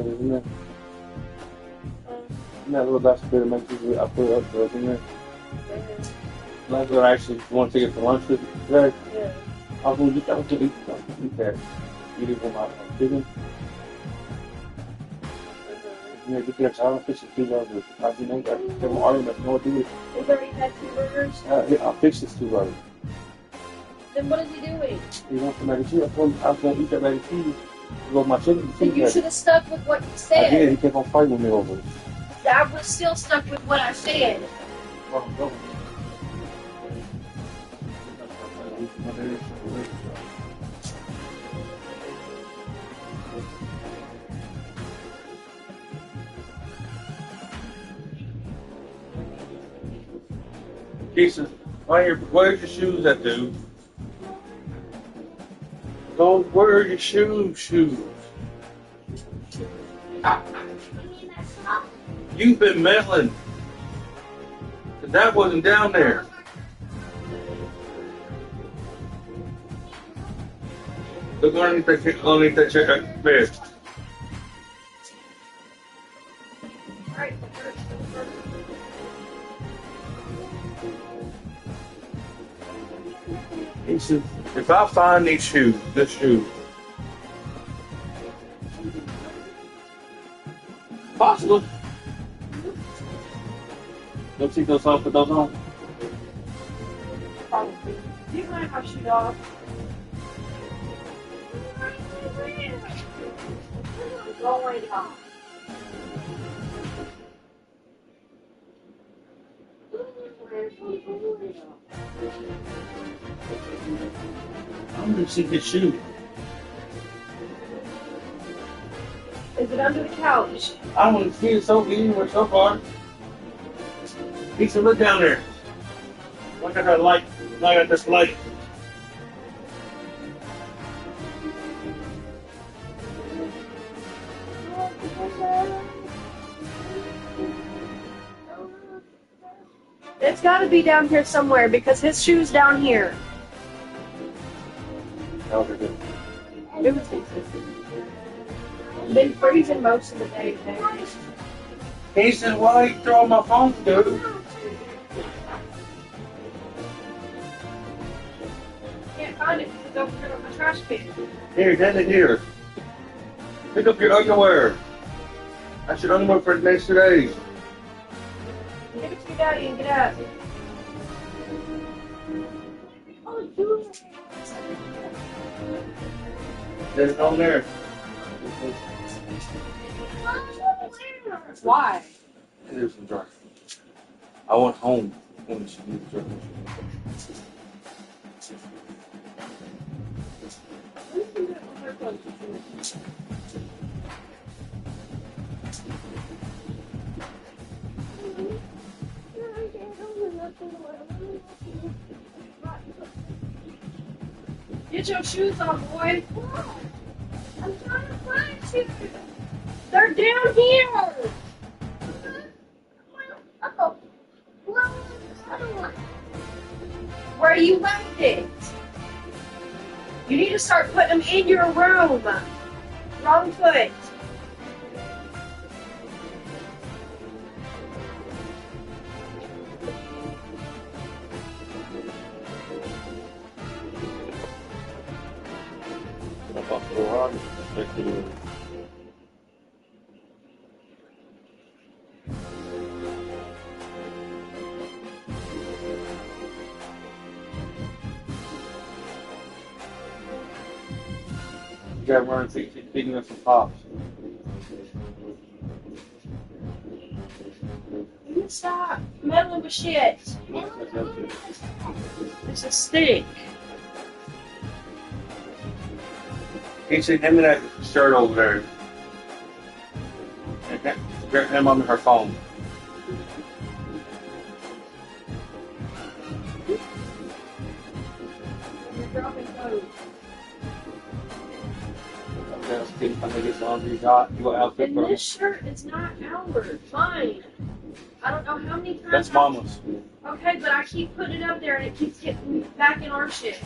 isn't there? And that little basket that makes you, I put it up there, isn't there? That's what I actually want to take it for lunch with you today. Yeah. I was going to eat that. You didn't want my chicken. Yeah, get that child fish and 2 burgers. I you know that they won't argue about what to do. He's already had 2 burgers? Yeah, I'll fix this 2 burgers. Then what is he doing? He wants some mac and cheese. I told him I was going to eat that mac and cheese. Go with my chicken. Then you should have stuck with what you I said. did. He kept on fighting with me over it. I was still stuck with what I said. Jesus, where's your shoes at, dude? Don't wear your shoes. You've been meddling. That wasn't down there. Look underneath that chair, bed. He said, if I find these shoes, this shoe, possible. Don't take those off, put those on. Probably. You might have shoot off. Go right off. I'm gonna see this shoe. Is it under the couch? I want to see it so anywhere so far. He said, look down there. Look at that light. Look at this light. It's got to be down here somewhere because his shoe's down here. That was good. It was been freezing most of the day today. He said, why are you throwing my phone, dude? Can't find it because it's over here on my trash can. Here, get it here. Pick up your underwear. That's your underwear for the next 2 days. Give it to your daddy and get out. There's no there. Why? There's some dry. I went home when she did the Get your shoes on, boy. I'm trying to find you. They're down here. Where you left it. You need to start putting them in your room. Wrong foot. You got running feeding us some pops. You stop meddling with shit. It's a stick. He said, hand me that shirt over there. And grab him on her phone. You're dropping clothes. And this shirt is not ours. Mine. I don't know how many times. That's Mama's. Okay, but I keep putting it up there and it keeps getting back in our shit.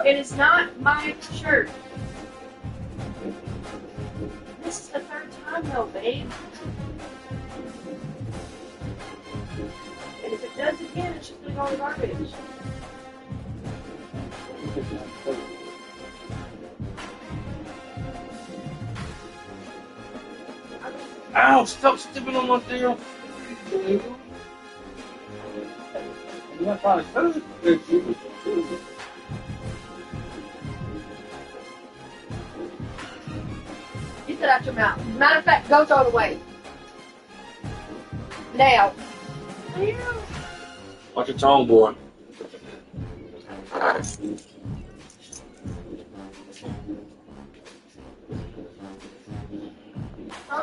It is not my shirt. This is the third time though, babe. And if it does again, it's just gonna go in the garbage. Ow, stop stepping on my damn food. I'm not trying to cut it. Get that out your mouth. Matter of fact, go throw it away. Now. Watch your tongue, boy. Throw it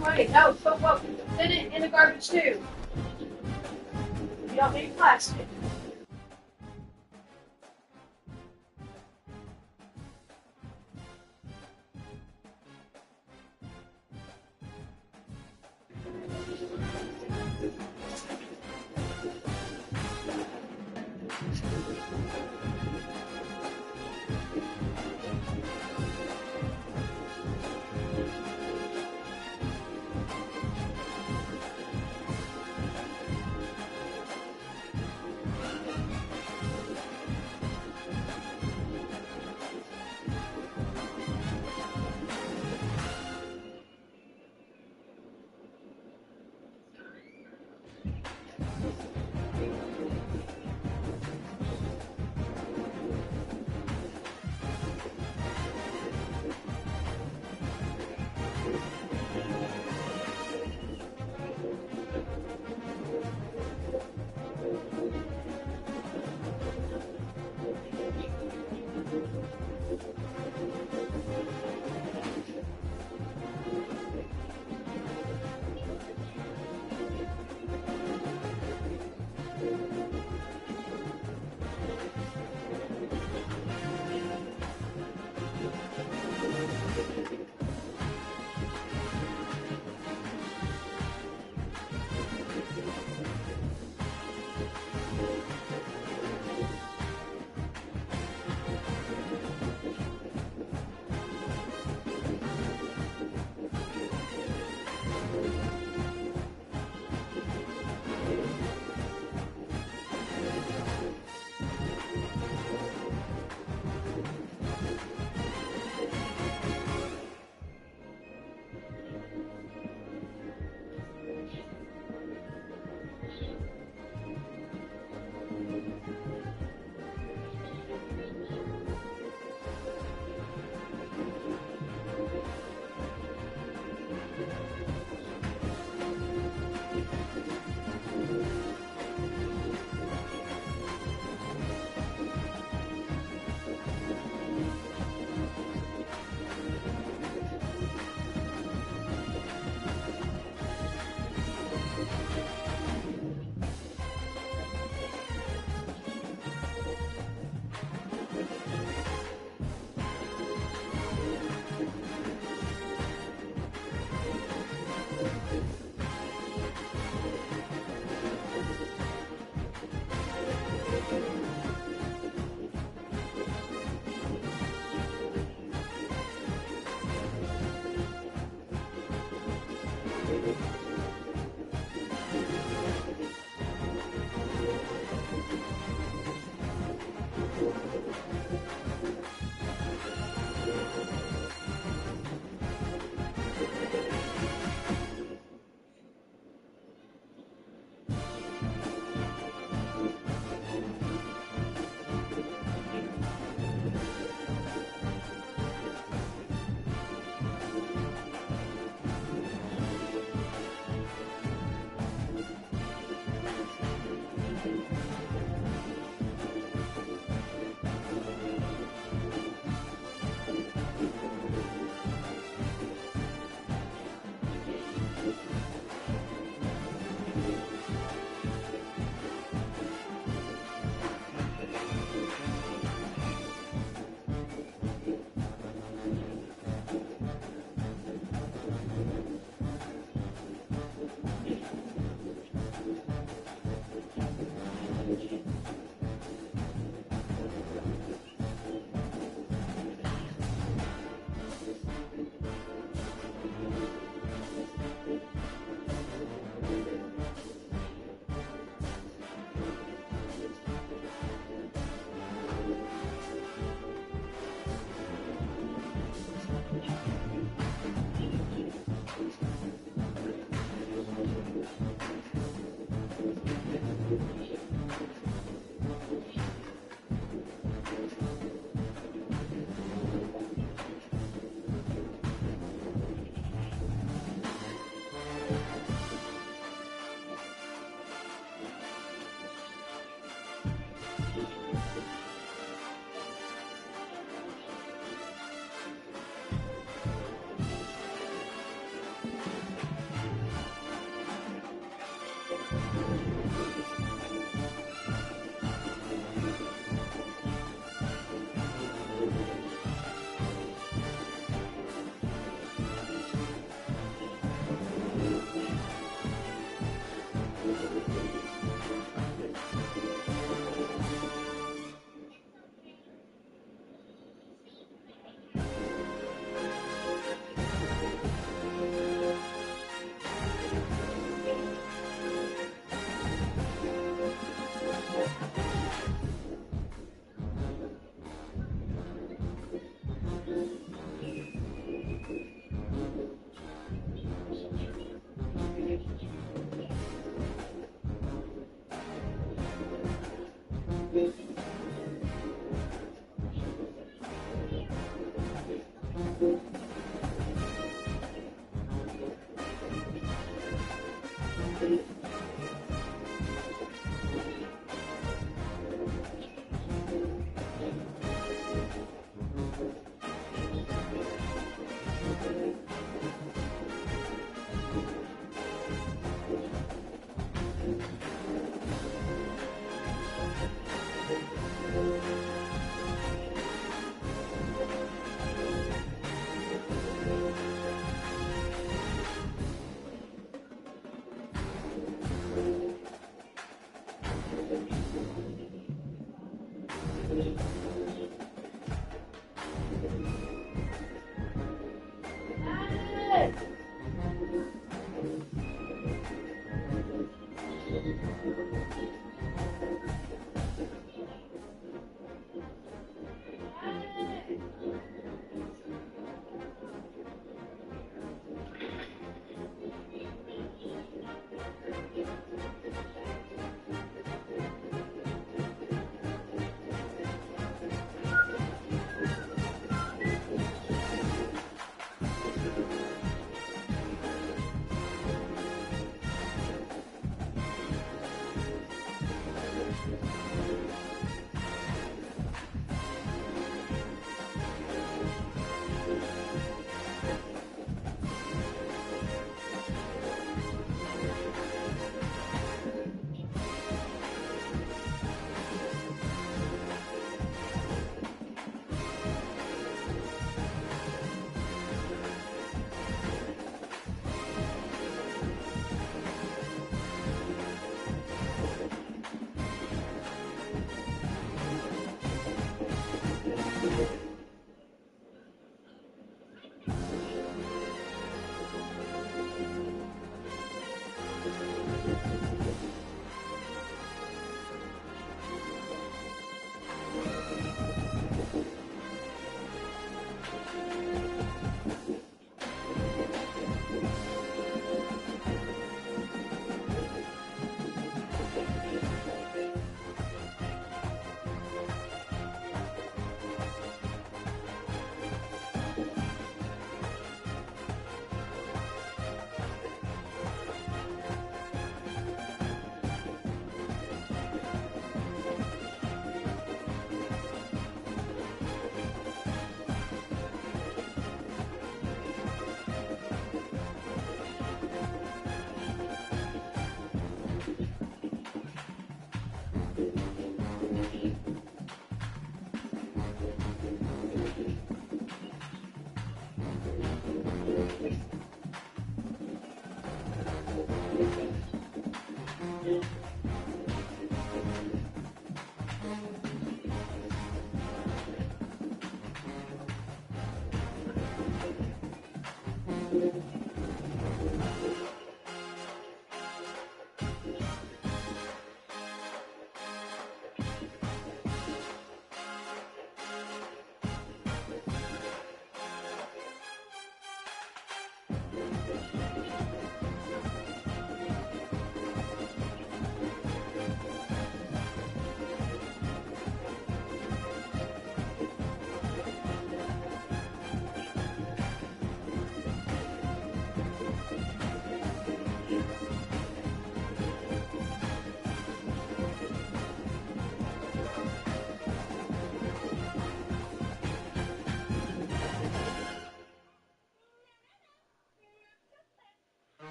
away. No, so what? Put it in the garbage too. You don't need plastic.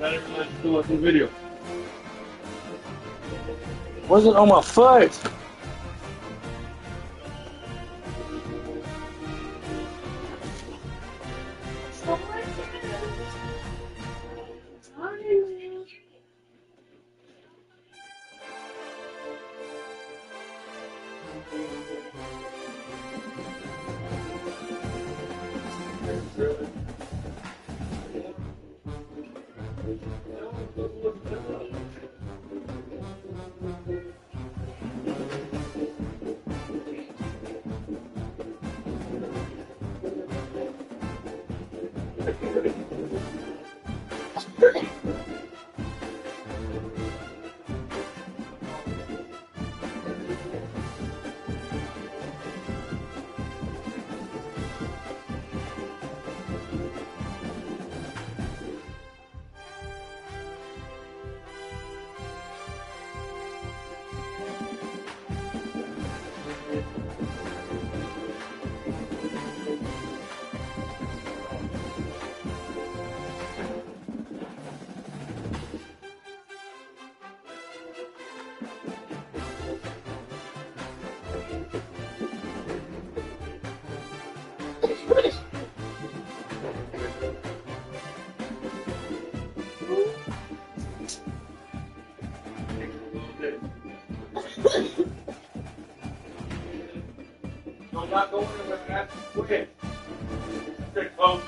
Not everyone's still watching the video. Wasn't on my foot. I'm not going to that. Okay. Stay close.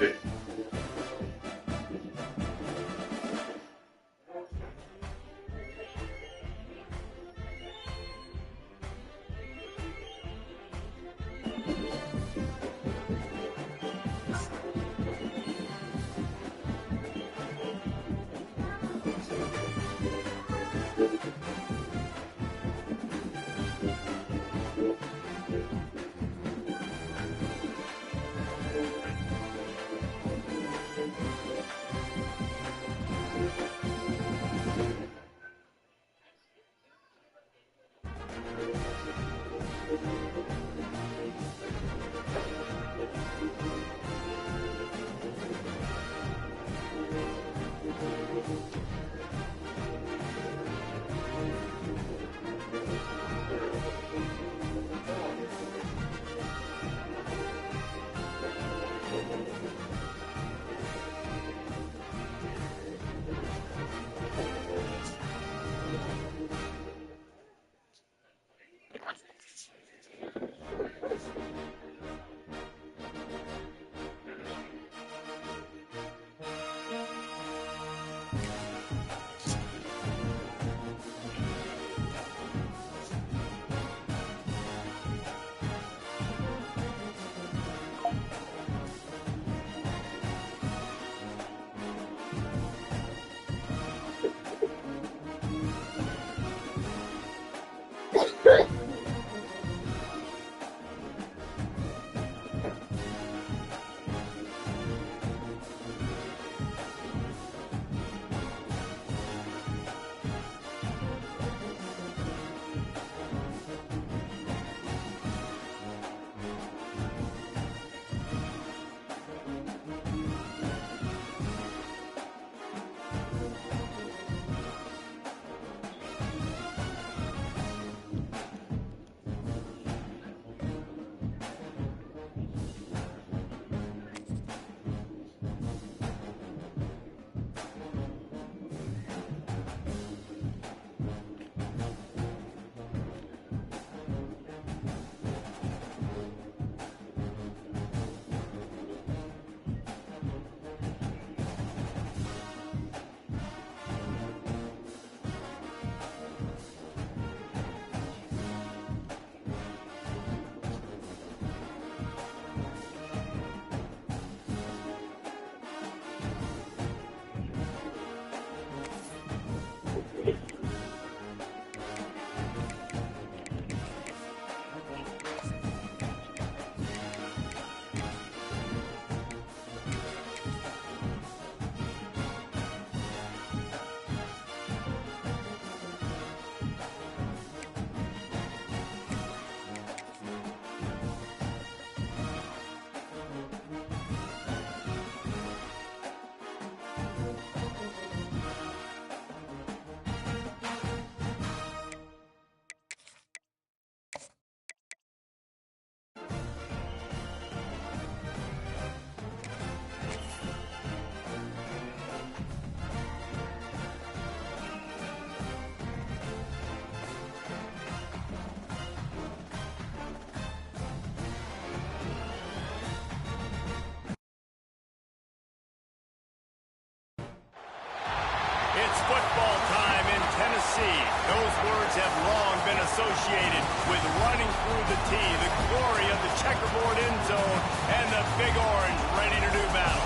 have long been associated with running through the tee, the glory of the checkerboard end zone, and the Big Orange ready to do battle.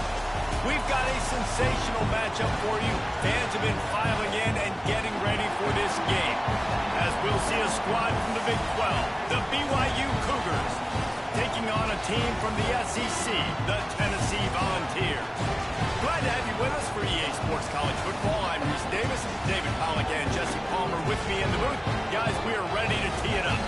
We've got a sensational matchup for you. Fans have been filing in and getting ready for this game, as we'll see a squad from the Big 12, the BYU Cougars, taking on a team from the SEC, the Tennessee Volunteers. Glad to have you with us for EA Sports College Football. I'm Reese Davis, David Pollack and Jesse Palmer with me in the booth. Guys, we are ready to tee it up.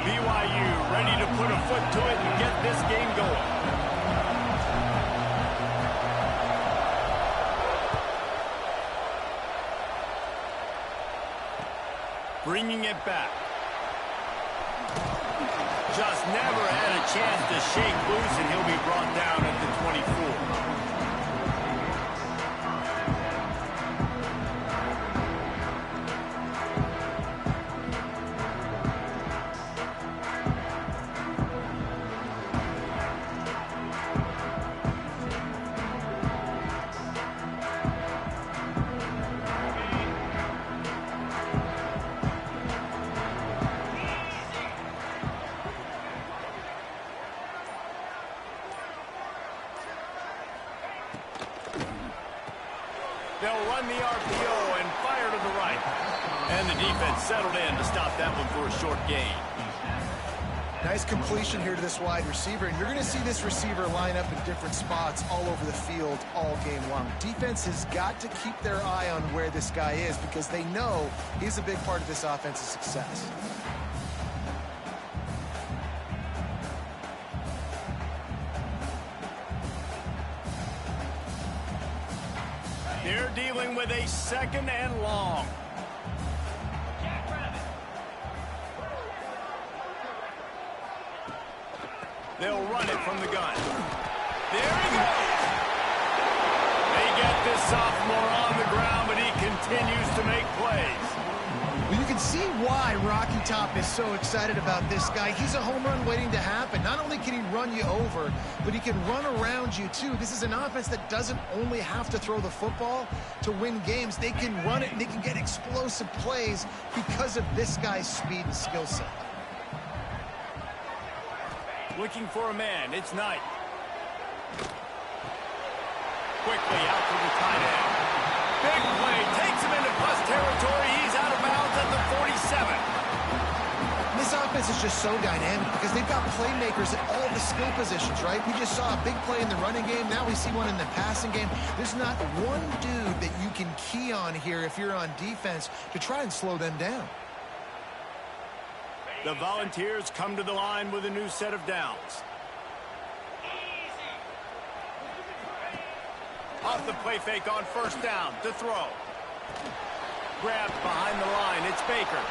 BYU ready to put a foot to it and get this game going. Bringing it back. Just never had a chance to shake loose, and he'll be brought down at the 24. They'll run the RPO and fire to the right. And the defense settled in to stop that one for a short gain. Nice completion here to this wide receiver, and you're going to see this receiver line up in different spots all over the field all game long. Defense has got to keep their eye on where this guy is because they know he's a big part of this offense's success. They're dealing with a 2nd and long. They'll run it from the gun. There he goes. They get this sophomore on the ground, but he continues to make plays. Well, you can see why Rocky Top is so excited about this guy. He's a home run waiting to happen. Not only can he run you over, but he can run around you too. This is an offense that doesn't only have to throw the football to win games. They can run it and they can get explosive plays because of this guy's speed and skill set. Looking for a man. It's Knight. Quickly out to the tight end. Big play. Takes him into plus territory. He's out of bounds at the 47. This offense is just so dynamic because they've got playmakers at all the skill positions, right? We just saw a big play in the running game. Now we see one in the passing game. There's not one dude that you can key on here if you're on defense to try and slow them down. The Volunteers come to the line with a new set of downs. Off the play fake on 1st down to throw. Grabbed behind the line. It's Baker.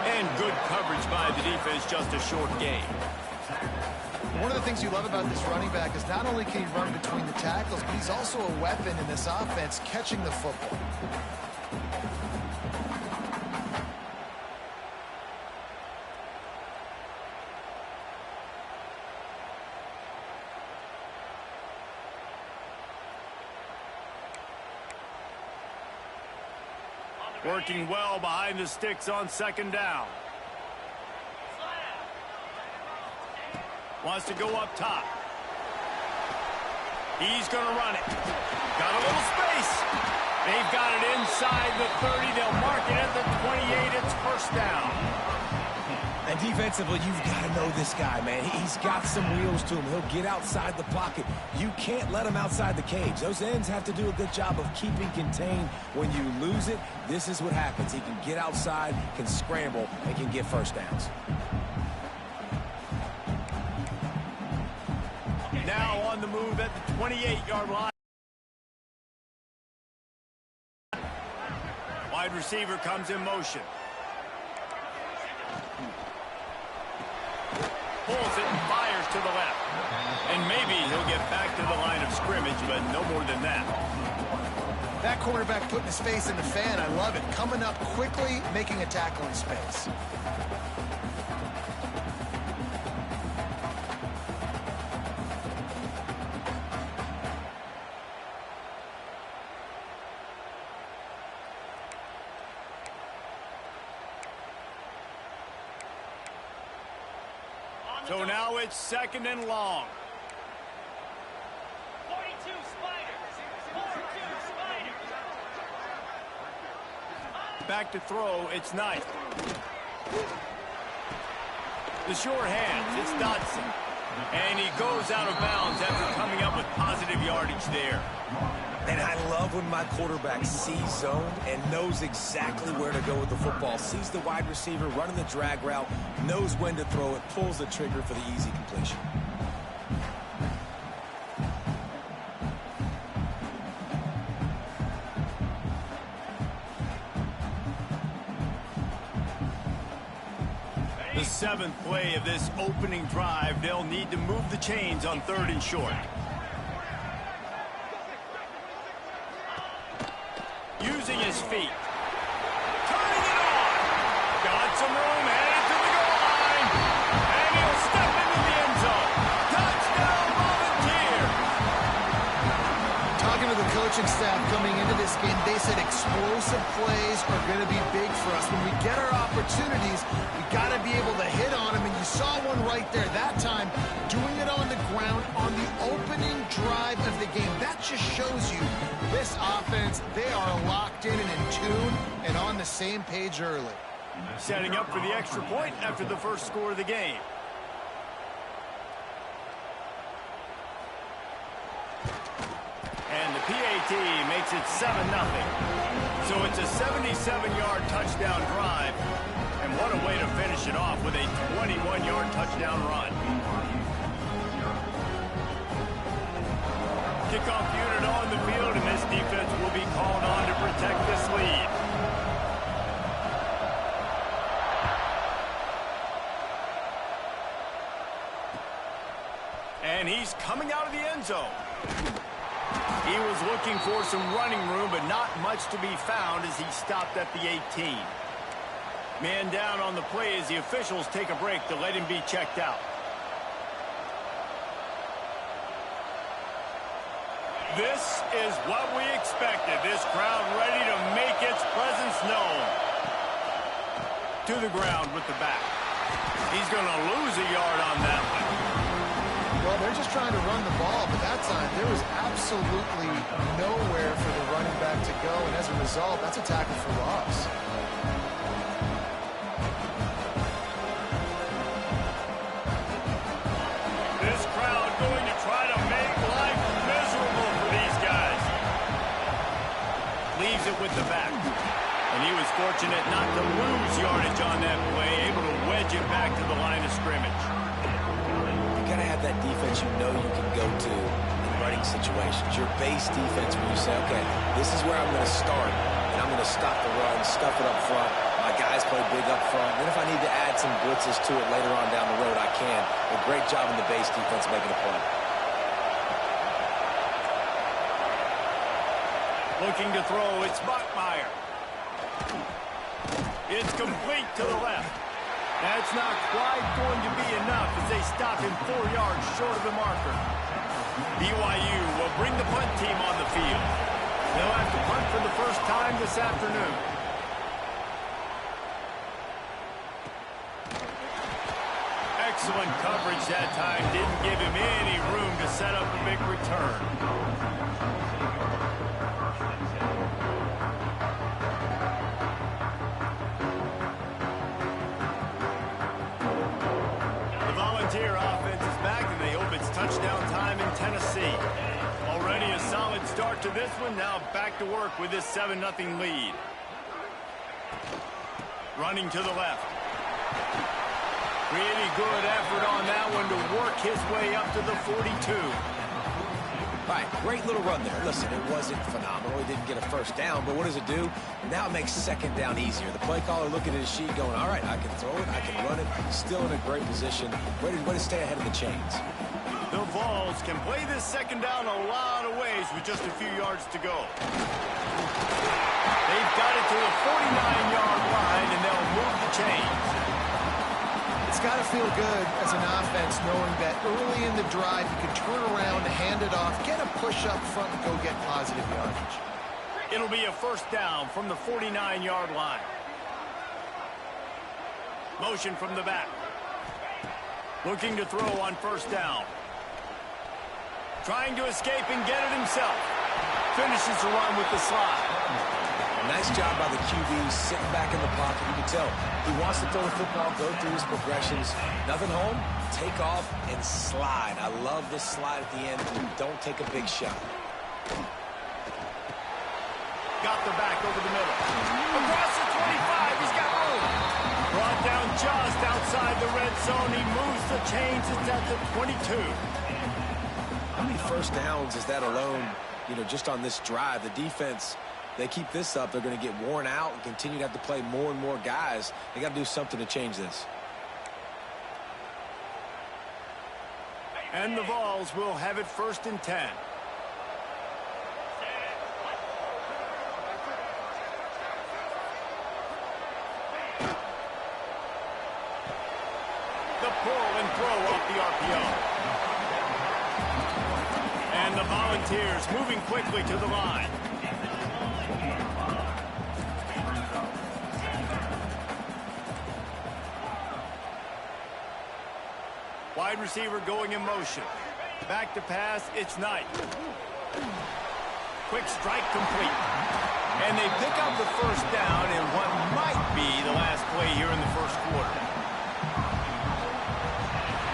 And good coverage by the defense, just a short gain. One of the things you love about this running back is not only can he run between the tackles, but he's also a weapon in this offense catching the football. Working well behind the sticks on 2nd down. Wants to go up top. He's going to run it. Got a little space. They've got it inside the 30. They'll mark it at the 28. It's 1st down. And defensively, you've got to know this guy, man. He's got some wheels to him. He'll get outside the pocket. You can't let him outside the cage. Those ends have to do a good job of keeping contained. When you lose it, this is what happens. He can get outside, can scramble, and can get 1st downs. Now on the move at the 28-yard line. Wide receiver comes in motion. Pulls it and fires to the left. And maybe he'll get back to the line of scrimmage, but no more than that. That quarterback putting his face in the fan, I love it. Coming up quickly, making a tackle in space. So now it's 2nd and long. 42 Spiders. 42 Spiders. Back to throw, it's Knight. The sure hands, it's Dotson. And he goes out of bounds after coming up with positive yardage there. And I love when my quarterback sees zone and knows exactly where to go with the football. Sees the wide receiver running the drag route, knows when to throw it, pulls the trigger for the easy completion. The 7th play of this opening drive, they'll need to move the chains on 3rd and short. Using his feet. Turning it on. Got some room, headed to the goal line. And he'll step into the end zone. Touchdown, Volunteer. Talking to the coaching staff coming into this game, they said explosive plays are going to be big for us. When we get our opportunities, we got to be able to hit on them. And you saw one right there that time, doing it on the ground on the opening drive of the game. That just shows you this offense, they are locked in and in tune and on the same page early. Setting up for the extra point after the first score of the game. And the PAT makes it 7-0. So it's a 77-yard touchdown drive. And what a way to finish it off with a 21-yard touchdown run. Kickoff unit on the field, and this defense will be called on to protect this lead. And he's coming out of the end zone. He was looking for some running room, but not much to be found as he stopped at the 18. Man down on the play as the officials take a break to let him be checked out. This is what we expected. This crowd ready to make its presence known. To the ground with the back. He's going to lose a yard on that one. Well, they're just trying to run the ball, but that time there was absolutely nowhere for the running back to go, and as a result, that's a tackle for loss. This crowd going to try to make life miserable for these guys. Leaves it with the back. And he was fortunate not to lose yardage on that play, able to wedge it back to the line of scrimmage. You got to have that defense you know you can go to in running situations. Your base defense where you say, okay, this is where I'm going to start, and I'm going to stop the run, stuff it up front. My guys play big up front. Then if I need to add some blitzes to it later on down the road, I can. A great job in the base defense making a play. Looking to throw, it's Bachmeier. It's complete to the left. That's not quite going to be enough as they stop him 4 yards short of the marker. BYU will bring the punt team on the field. They'll have to punt for the first time this afternoon. Excellent coverage that time. Didn't give him any room to set up a big return. Volunteer offense is back, and they hope it's touchdown time in Tennessee. Already a solid start to this one. Now back to work with this 7-0 lead. Running to the left. Really good effort on that one to work his way up to the 42. All right, great little run there. Listen, it wasn't phenomenal. He didn't get a first down, but what does it do? Now it makes second down easier. The play caller looking at his sheet going, all right, I can throw it, I can run it. Still in a great position. Ready to stay ahead of the chains. The Vols can play this second down a lot of ways with just a few yards to go. They've got it to the 49-yard line, and they'll move the chains. It's got to feel good as an offense knowing that early in the drive you can turn around, hand it off, get a push up front, and go get positive yardage. It'll be a first down from the 49-yard line. Motion from the back. Looking to throw on first down. Trying to escape and get it himself. Finishes the run with the slide. Nice job by the QB sitting back in the pocket. You can tell he wants to throw the football, go through his progressions. Nothing home, take off, and slide. I love this slide at the end. Don't take a big shot. Got the back over the middle. Across the 25, he's got room. Brought down just outside the red zone. He moves the chains. It's at the 22. How many first downs is that alone, just on this drive? The defense, they keep this up, they're going to get worn out and continue to have to play more and more guys. They got to do something to change this. And the Vols will have it 1st and 10. The pull and throw off the RPO. And the Volunteers moving quickly to the line. Wide receiver going in motion. Back to pass, it's Knight. Quick strike complete. And they pick up the first down in what might be the last play here in the first quarter.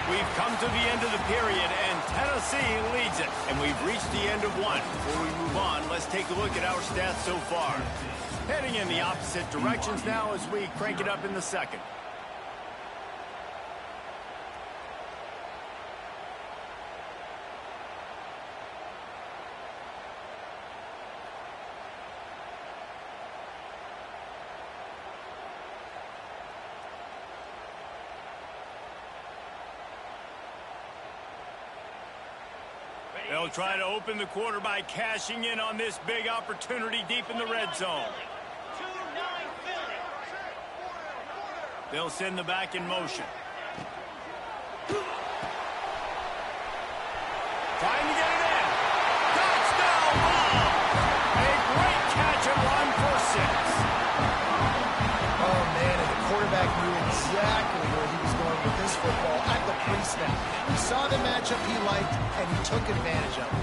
We've come to the end of the period, and Tennessee leads it. And we've reached the end of one. Before we move on, let's take a look at our stats so far. Heading in the opposite directions now as we crank it up in the second. They'll try to open the quarter by cashing in on this big opportunity deep in the red zone. They'll send the back in motion. Trying to get it in. Touchdown ball! A great catch and run for 6. Oh, man, and the quarterback knew exactly where he was going with this football at the pre-snap. He saw the matchup he liked, and he took advantage of it.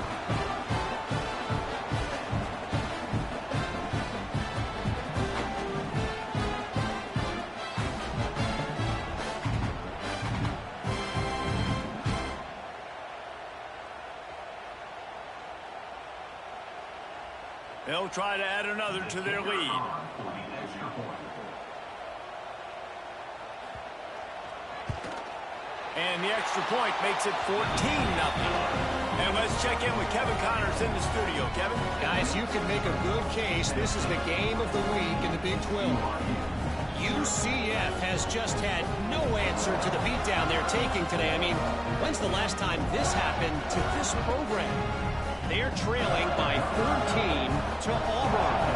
They'll try to add another to their lead. And the extra point makes it 14-0. And let's check in with Kevin Connors in the studio. Kevin? Guys, you can make a good case. This is the game of the week in the Big 12. UCF has just had no answer to the beatdown they're taking today. I mean, when's the last time this happened to this program? They're trailing by 13 to Auburn.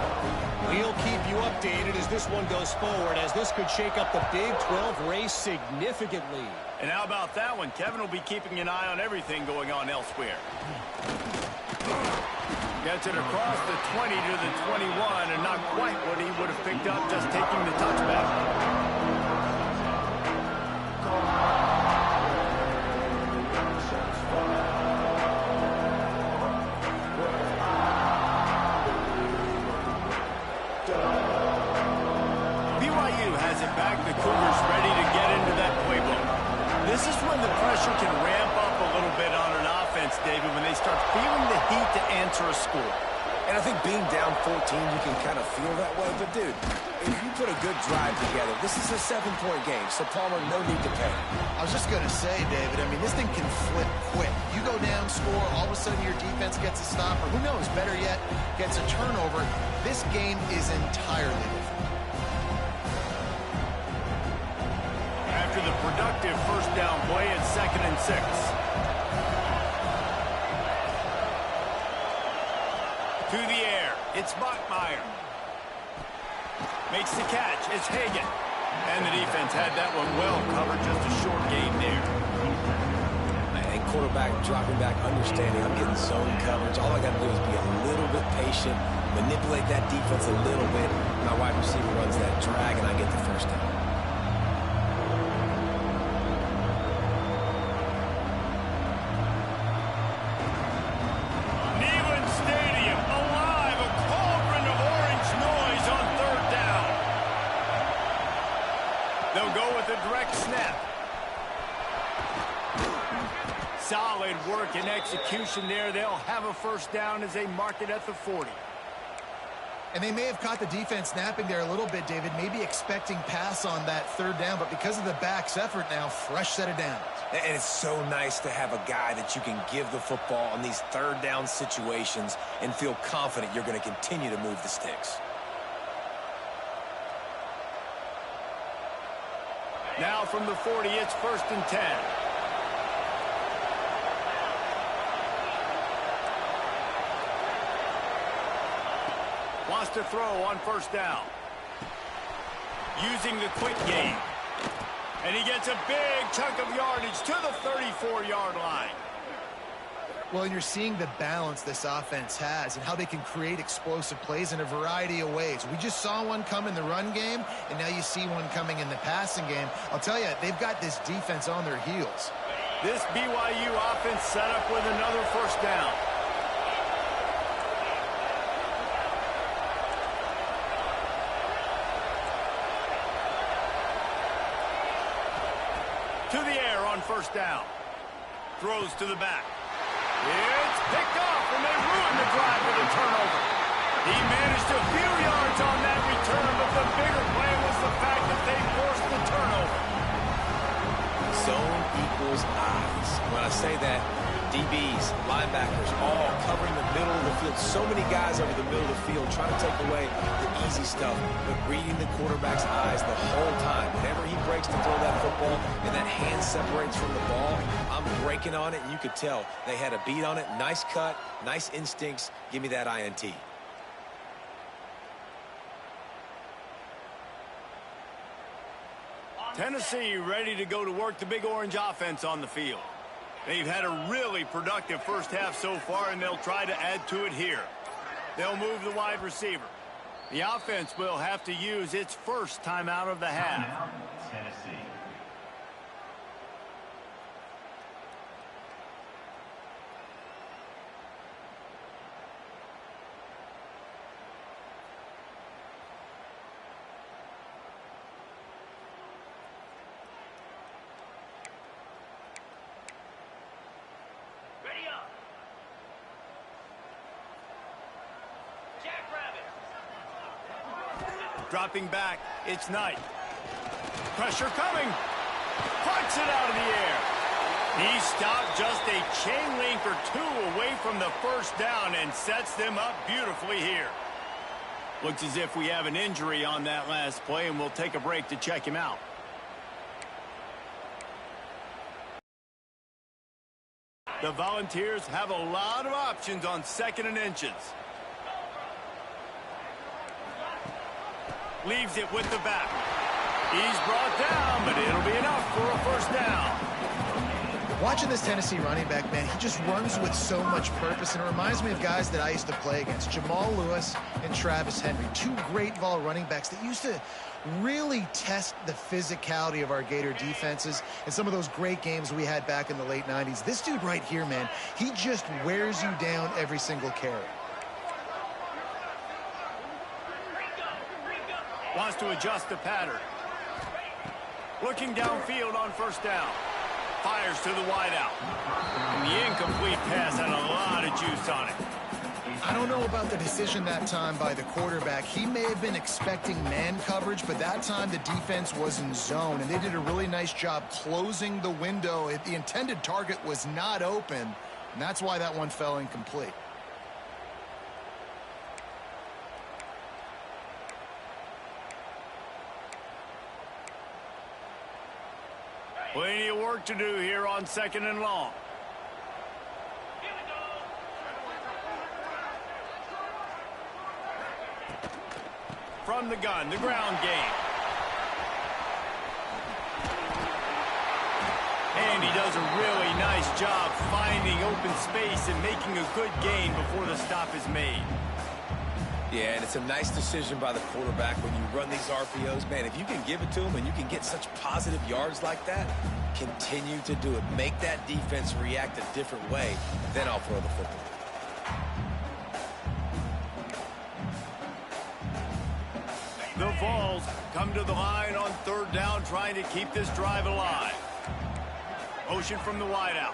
We'll keep you updated as this one goes forward, as this could shake up the Big 12 race significantly. And how about that one? Kevin will be keeping an eye on everything going on elsewhere. Gets it across the 20 to the 21, and not quite what he would have picked up just taking the touchback. The Cougars ready to get into that playbook. This is when the pressure can ramp up a little bit on an offense, David, when they start feeling the heat to answer a score. And I think being down 14, you can kind of feel that way. But, dude, if you put a good drive together, this is a 7-point game, so Palmer, no need to panic. I was just going to say, David, I mean, this thing can flip quick. You go down, score, all of a sudden your defense gets a stop, or who knows, better yet, gets a turnover. This game is entirely different. After the productive first down play at 2nd and 6. To the air. It's Bachmeier. Makes the catch. It's Hagan. And the defense had that one well covered. Just a short game there. And quarterback dropping back, understanding I'm getting zone coverage. All I got to do is be a little bit patient, manipulate that defense a little bit. My wide receiver runs that drag, and I get the first down. Neyland Stadium, alive, a cauldron of orange noise on third down. They'll go with a direct snap. Solid work and execution there. They'll have a first down as they mark it at the 40. And they may have caught the defense napping there a little bit, David, maybe expecting pass on that third down, but because of the back's effort now, fresh set of downs. And it's so nice to have a guy that you can give the football on these third down situations and feel confident you're going to continue to move the sticks. Now from the 40, it's 1st and 10. Wants to throw on first down. Using the quick game. And he gets a big chunk of yardage to the 34-yard line. Well, and you're seeing the balance this offense has and how they can create explosive plays in a variety of ways. We just saw one come in the run game, and now you see one coming in the passing game. I'll tell you, they've got this defense on their heels. This BYU offense set up with another first down. To the air on first down. Throws to the back. It's picked off, and they ruined the drive with a turnover. He managed a few yards on that return, but the bigger play was the fact that they forced the turnover. Zone equals eyes. When I say that, DBs, linebackers, all covering the middle of the field. So many guys over the middle of the field trying to take away the easy stuff, but reading the quarterback's eyes the whole time. Whenever he breaks to throw that football and that hand separates from the ball, I'm breaking on it, and you could tell they had a beat on it. Nice cut, nice instincts. Give me that INT. Tennessee ready to go to work the Big Orange offense on the field. They've had a really productive first half so far, and they'll try to add to it here. They'll move the wide receiver. The offense will have to use its first timeout of the half. Tennessee. Ready up. Jackrabbit. Dropping back, it's Knight. Pressure coming. Punts it out of the air. He stopped just a chain link or two away from the first down and sets them up beautifully here. Looks as if we have an injury on that last play, and we'll take a break to check him out. The Volunteers have a lot of options on 2nd and inches. Leaves it with the back. He's brought down, but it'll be enough for a first down. Watching this Tennessee running back, man, he just runs with so much purpose, and it reminds me of guys that I used to play against, Jamal Lewis and Travis Henry, two great ball running backs that used to really test the physicality of our Gator defenses in some of those great games we had back in the late 90s. This dude right here, man, he just wears you down every single carry. Wants to adjust the pattern. Looking downfield on first down. Fires to the wideout. And the incomplete pass had a lot of juice on it. I don't know about the decision that time by the quarterback. He may have been expecting man coverage, but that time the defense was in zone, and they did a really nice job closing the window. The intended target was not open, and that's why that one fell incomplete. Plenty of work to do here on 2nd and long. from the gun, the ground game. And he does a really nice job finding open space and making a good gain before the stop is made. Yeah, and it's a nice decision by the quarterback when you run these RPOs. Man, if you can give it to him and you can get such positive yards like that, continue to do it. Make that defense react a different way, then I'll throw the football. The Vols come to the line on third down, trying to keep this drive alive. Motion from the wideout.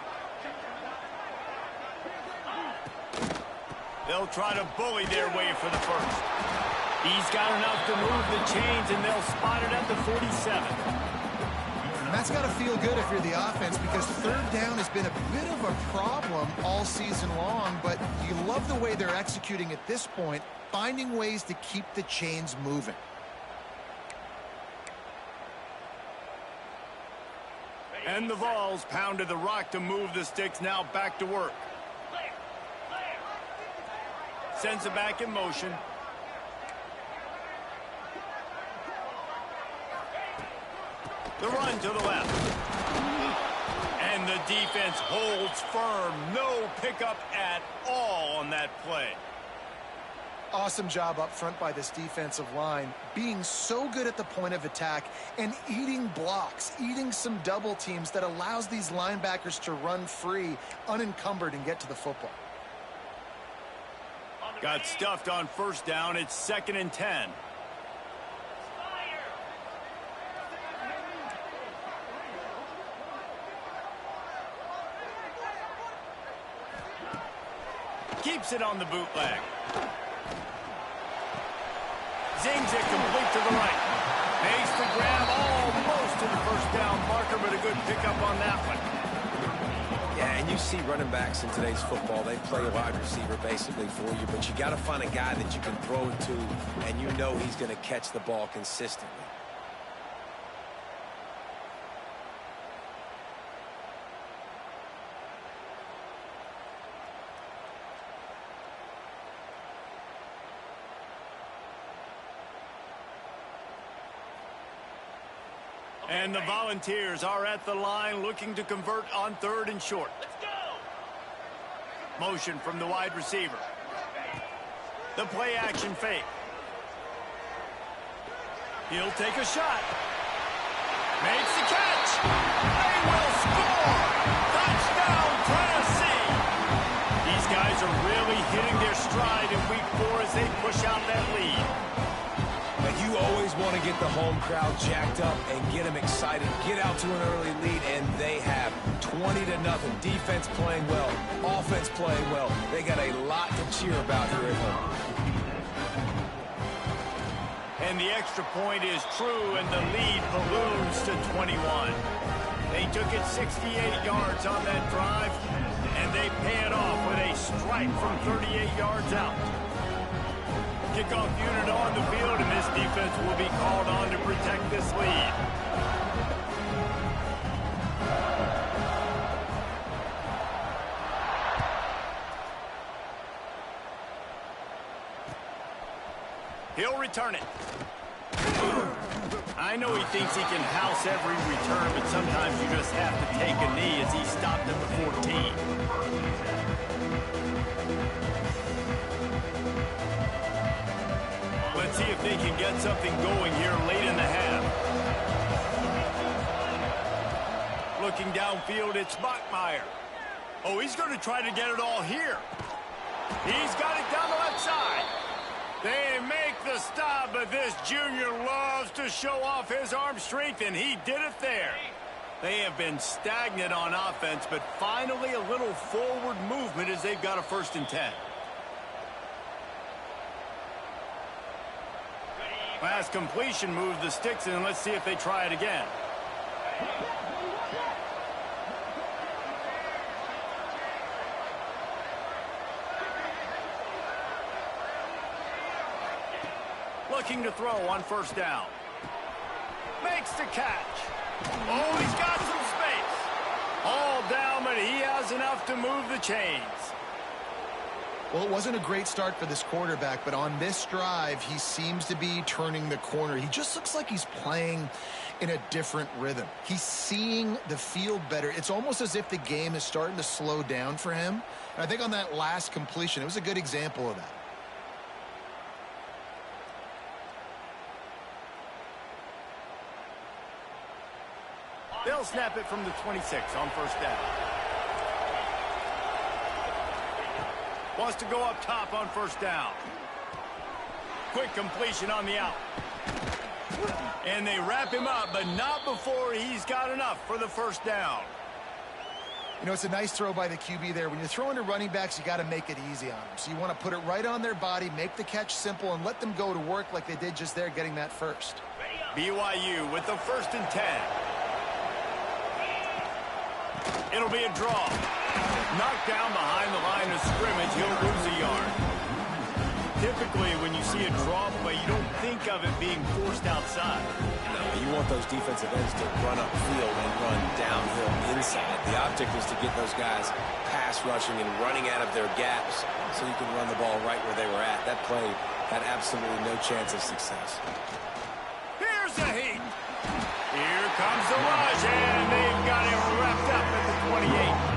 They'll try to bully their way for the first. He's got enough to move the chains, and they'll spot it at the 47. And that's got to feel good if you're the offense, because third down has been a bit of a problem all season long, but you love the way they're executing at this point, finding ways to keep the chains moving. And the Vols pounded the rock to move the sticks, now back to work. Sends it back in motion. The run to the left. And the defense holds firm. No pickup at all on that play. Awesome job up front by this defensive line, being so good at the point of attack and eating blocks, eating some double teams that allows these linebackers to run free, unencumbered, and get to the football. Got stuffed on first down. It's 2nd and 10. Keeps it on the bootleg. Zings it complete to the right. Makes the grab almost to the first down marker, but a good pickup on that one. Yeah, and you see running backs in today's football, they play a wide receiver basically for you, but you got to find a guy that you can throw it to, and you know he's going to catch the ball consistently. And the Volunteers are at the line looking to convert on 3rd and short. Let's go! Motion from the wide receiver. The play action fake. He'll take a shot. Makes the catch. They will score. Touchdown, Tennessee. These guys are really hitting their stride in week 4 as they push out that lead. But you always want to get the home crowd jacked up and get them excited, get out to an early lead, and they have 20-0. Defense playing well, offense playing well. They got a lot to cheer about here at home. And the extra point is true, and the lead balloons to 21. They took it 68 yards on that drive, and they pay it off with a strike from 38 yards out. Kickoff unit on the field, and this defense will be called on to protect this lead. He'll return it. I know he thinks he can house every return, but sometimes you just have to take a knee as he stopped at the 14. Let's see if they can get something going here late in the half. Looking downfield, it's Bachmeier. Oh, he's going to try to get it all here. He's got it down the left side. They make the stop, but this junior loves to show off his arm strength, and he did it there. They have been stagnant on offense, but finally a little forward movement as they've got a 1st and 10. Pass completion moves the sticks, and let's see if they try it again. Looking to throw on 1st down. Makes the catch. Oh, he's got some space. All down, but he has enough to move the chains. Well, it wasn't a great start for this quarterback, but on this drive, he seems to be turning the corner. He just looks like he's playing in a different rhythm. He's seeing the field better. It's almost as if the game is starting to slow down for him. And I think on that last completion, it was a good example of that. They'll snap it from the 26 on first down. Wants to go up top on first down. Quick completion on the out. And they wrap him up, but not before he's got enough for the first down. You know, it's a nice throw by the QB there. When you're throwing to running backs, you got to make it easy on them. So you want to put it right on their body, make the catch simple, and let them go to work like they did just there, getting that first. BYU with the 1st and 10. It'll be a draw. Knocked down behind the line of scrimmage. He'll lose a yard. Typically, when you see a draw play, you don't think of it being forced outside. No, you want those defensive ends to run upfield and run downhill inside. The object is to get those guys pass rushing and running out of their gaps so you can run the ball right where they were at. That play had absolutely no chance of success. Here's the heat. Here comes the rush, and they've got him wrapped up at the 28.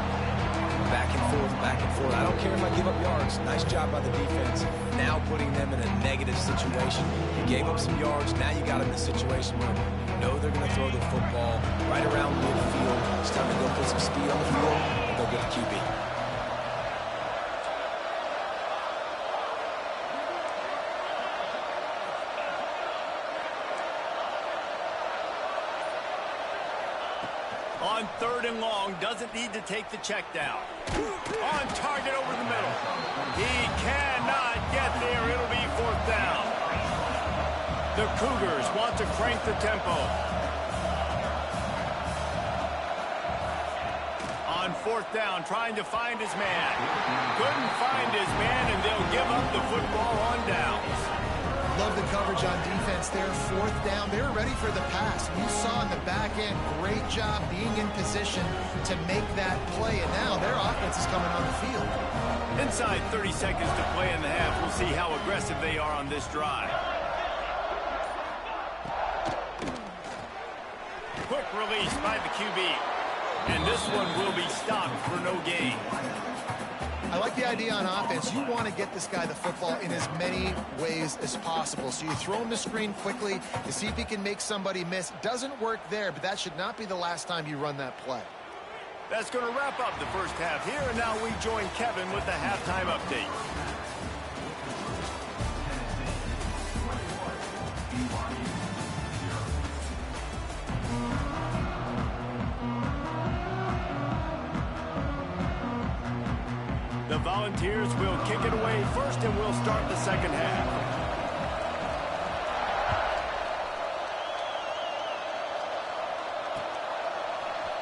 Back and forth, back and forth. I don't care if I give up yards. Nice job by the defense. Now putting them in a negative situation. You gave up some yards. Now you got them in a situation where you know they're going to throw the football right around midfield. It's time to go put some speed on the field and go get the QB. On 3rd and long, doesn't need to take the check down. On target over the middle. He cannot get there. It'll be 4th down. The Cougars want to crank the tempo. On 4th down, trying to find his man. Couldn't find his man, and they'll give up the football on downs. Love the coverage on defense there. 4th down. They were ready for the pass. You saw in the back end, great job being in position to make that play. And now their offense is coming on the field. Inside 30 seconds to play in the half. We'll see how aggressive they are on this drive. Quick release by the QB. And this one will be stopped for no gain. I like the idea on offense. You want to get this guy the football in as many ways as possible. So you throw him the screen quickly to see if he can make somebody miss. Doesn't work there, but that should not be the last time you run that play. That's going to wrap up the first half here, and now we join Kevin with the halftime update. The Volunteers will kick it away first, and we'll start the second half.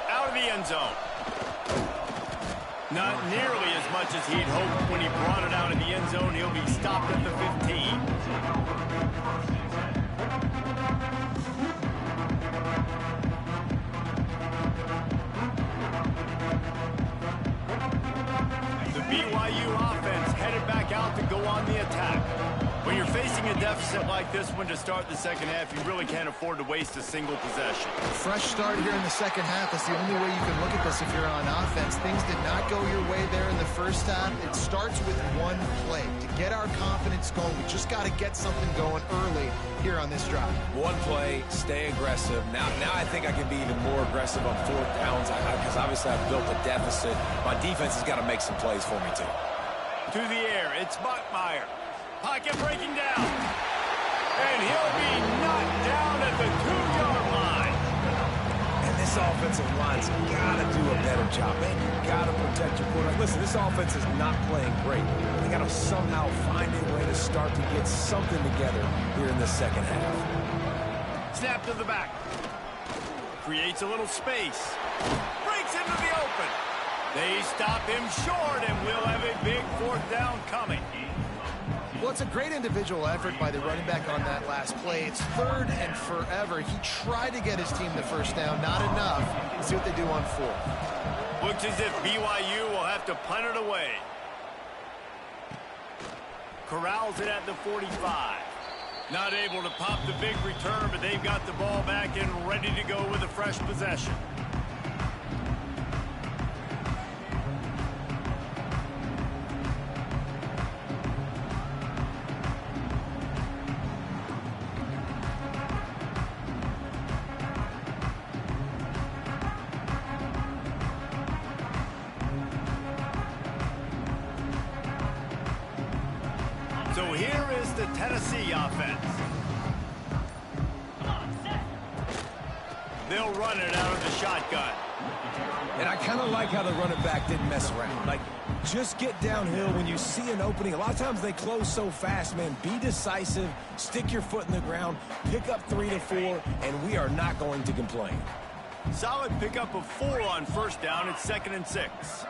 Out of the end zone. Not nearly as much as he'd hoped when he brought it out of the end zone. He'll be stopped at the 15. The BYU offense headed back out to go on the attack. When you're facing a deficit like this one to start the second half, you really can't afford to waste a single possession. Fresh start here in the second half is the only way you can look at this if you're on offense. Things did not go your way there in the first half. It starts with one play. To get our confidence going, we just got to get something going early here on this drive. One play, stay aggressive. Now I think I can be even more aggressive on 4th downs because obviously I've built a deficit. My defense has got to make some plays for me too. To the air, it's Bachmeier. Pocket breaking down. And he'll be knocked down at the 2-yard line. And this offensive line's got to do a better job. Man, you got to protect your quarterback. Listen, this offense is not playing great. They got to somehow find a way to start to get something together here in the second half. Snap to the back. Creates a little space. Breaks into the open. They stop him short, and we'll have a big 4th down coming. Well, it's a great individual effort by the running back on that last play. It's 3rd and forever. He tried to get his team the first down. Not enough. Let's see what they do on 4th. Looks as if BYU will have to punt it away. corrals it at the 45. Not able to pop the big return, but they've got the ball back and ready to go with a fresh possession. So here is the Tennessee offense. They'll run it out of the shotgun. And I kind of like how the running back didn't mess around. Like, just get downhill when you see an opening. A lot of times they close so fast, man. Be decisive, stick your foot in the ground, pick up 3 to 4, and we are not going to complain. Solid pickup of 4 on first down. It's 2nd and 6.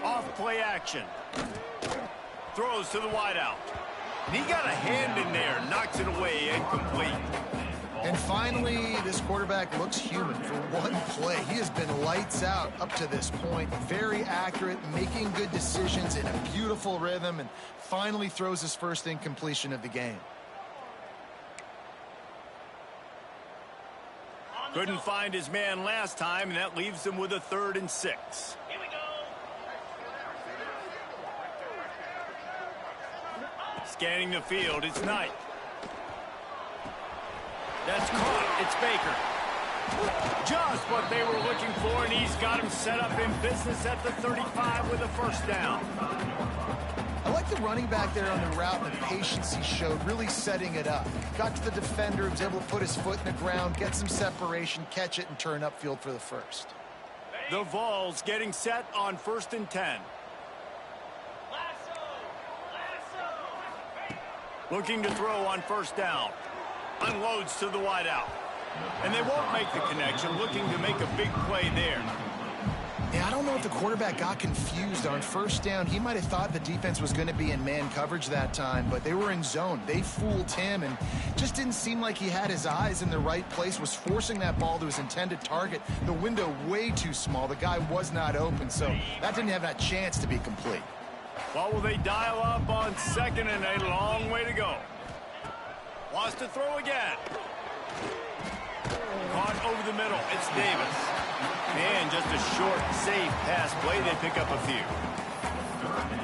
Off play action. Throws to the wideout. He got a hand in there, knocks it away, incomplete. And finally, this quarterback looks human for one play. He has been lights out up to this point. Very accurate, making good decisions in a beautiful rhythm, and finally throws his first incompletion of the game. Couldn't find his man last time, and that leaves him with a 3rd and 6. Here we go. Scanning the field, it's Knight. That's caught, it's Baker. Just what they were looking for, and he's got him set up in business at the 35 with a first down. I like the running back there on the route and the patience he showed, really setting it up. Got to the defender, was able to put his foot in the ground, get some separation, catch it, and turn upfield for the first. The Vols getting set on 1st and 10. Looking to throw on first down. Unloads to the wideout. And they won't make the connection, looking to make a big play there. Yeah, I don't know if the quarterback got confused on first down. He might have thought the defense was going to be in man coverage that time, but they were in zone. They fooled him and just didn't seem like he had his eyes in the right place, was forcing that ball to his intended target. The window way too small. The guy was not open, so that didn't have that chance to be complete. What will they dial up on 2nd and a long way to go? Wants to throw again. Caught over the middle. It's Davis. Man, just a short, safe pass play. They pick up a few.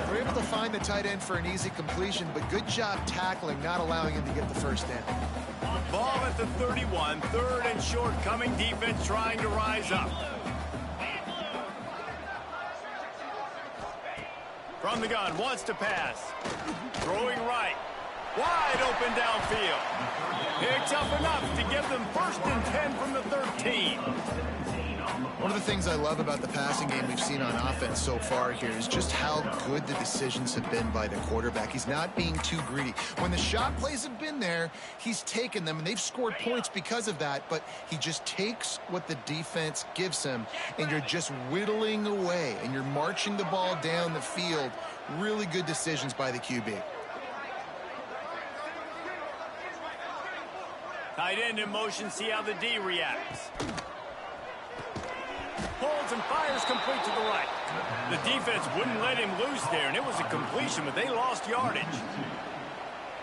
They're able to find the tight end for an easy completion, but good job tackling, not allowing him to get the first down. Ball at the 31. 3rd and short coming. Defense trying to rise up. From the gun, wants to pass. Throwing right. Wide open downfield. Picks up enough to give them 1st and 10 from the 13. One of the things I love about the passing game we've seen on offense so far here is just how good the decisions have been by the quarterback. He's not being too greedy. When the shot plays have been there, he's taken them, and they've scored points because of that, but he just takes what the defense gives him, and you're just whittling away, and you're marching the ball down the field. Really good decisions by the QB. Tight end in motion, see how the D reacts. Holds and fires complete to the right. The defense wouldn't let him loose there, and it was a completion, but they lost yardage.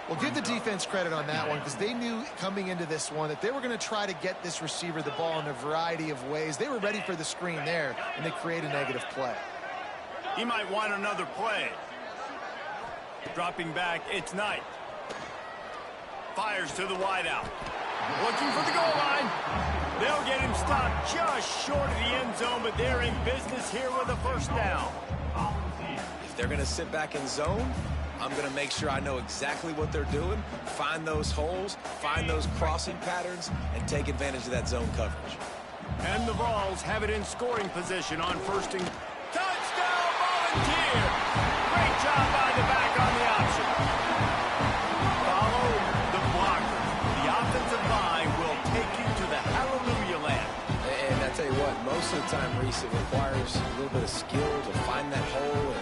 Well, give the defense credit on that one, because they knew coming into this one that they were going to try to get this receiver the ball in a variety of ways. They were ready for the screen there, and they create a negative play. He might want another play. Dropping back, it's Knight. Fires to the wideout. Looking for the goal line. They'll get him stopped just short of the end zone, but they're in business here with a first down. If they're going to sit back in zone, I'm going to make sure I know exactly what they're doing, find those holes, find those crossing patterns, and take advantage of that zone coverage. And the Vols have it in scoring position on 1st and... Touchdown, Volunteer! Great job by the back on the option. Follow the blocker. The offensive line will take you to the hallelujah land. And I tell you what, most of the time, Reese, it requires a little bit of skill to find that hole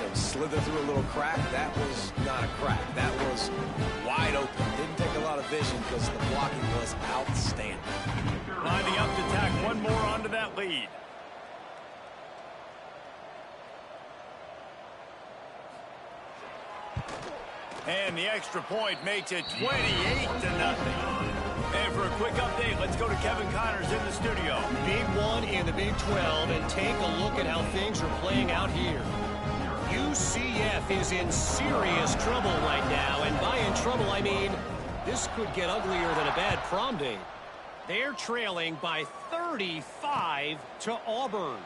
and slither through a little crack. That was not a crack. That was wide open. Didn't take a lot of vision because the blocking was outstanding. Lining up to tack one more onto that lead. And the extra point makes it 28-0. And for a quick update, let's go to Kevin Connors in the studio. Big one in the Big 12, and take a look at how things are playing out here. UCF is in serious trouble right now, and by in trouble, I mean this could get uglier than a bad prom date. They're trailing by 35 to Auburn.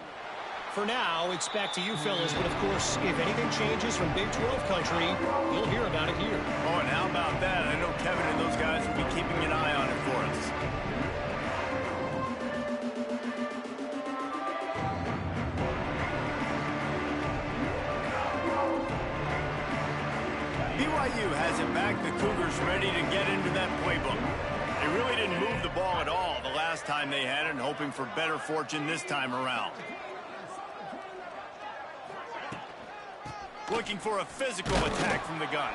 For now, it's back to you fellas, but of course, if anything changes from Big 12 country, you'll hear about it here. Oh, and how about that? I know Kevin and those guys will be keeping an eye on it for us. BYU has it back. The Cougars ready to get into that playbook. They really didn't move the ball at all the last time they had it, and hoping for better fortune this time around. Looking for a physical attack from the gun.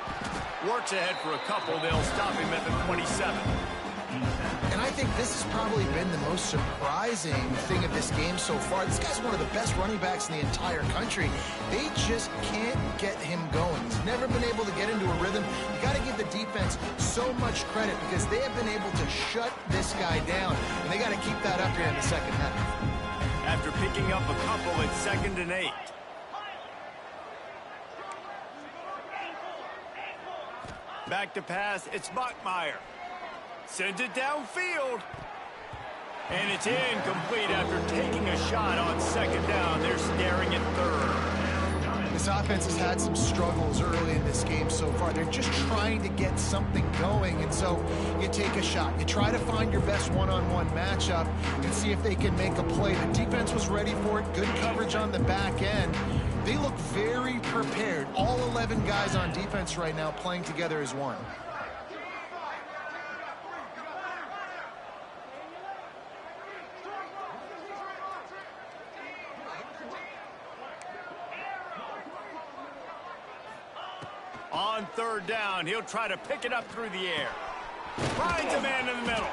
Works ahead for a couple. They'll stop him at the 27. And I think this has probably been the most surprising thing of this game so far. This guy's one of the best running backs in the entire country. They just can't get him going. He's never been able to get into a rhythm. You got to give the defense so much credit because they have been able to shut this guy down. And they got to keep that up here in the second half. After picking up a couple, it's 2nd and 8. Back to pass, it's Bachmeier. Sends it downfield. And it's incomplete after taking a shot on 2nd down. They're staring at 3rd. This offense has had some struggles early in this game so far. They're just trying to get something going, and so you take a shot. You try to find your best one-on-one matchup and see if they can make a play. The defense was ready for it. Good coverage on the back end. They look very prepared. All 11 guys on defense right now playing together as one. On 3rd down, he'll try to pick it up through the air. Finds a man in the middle.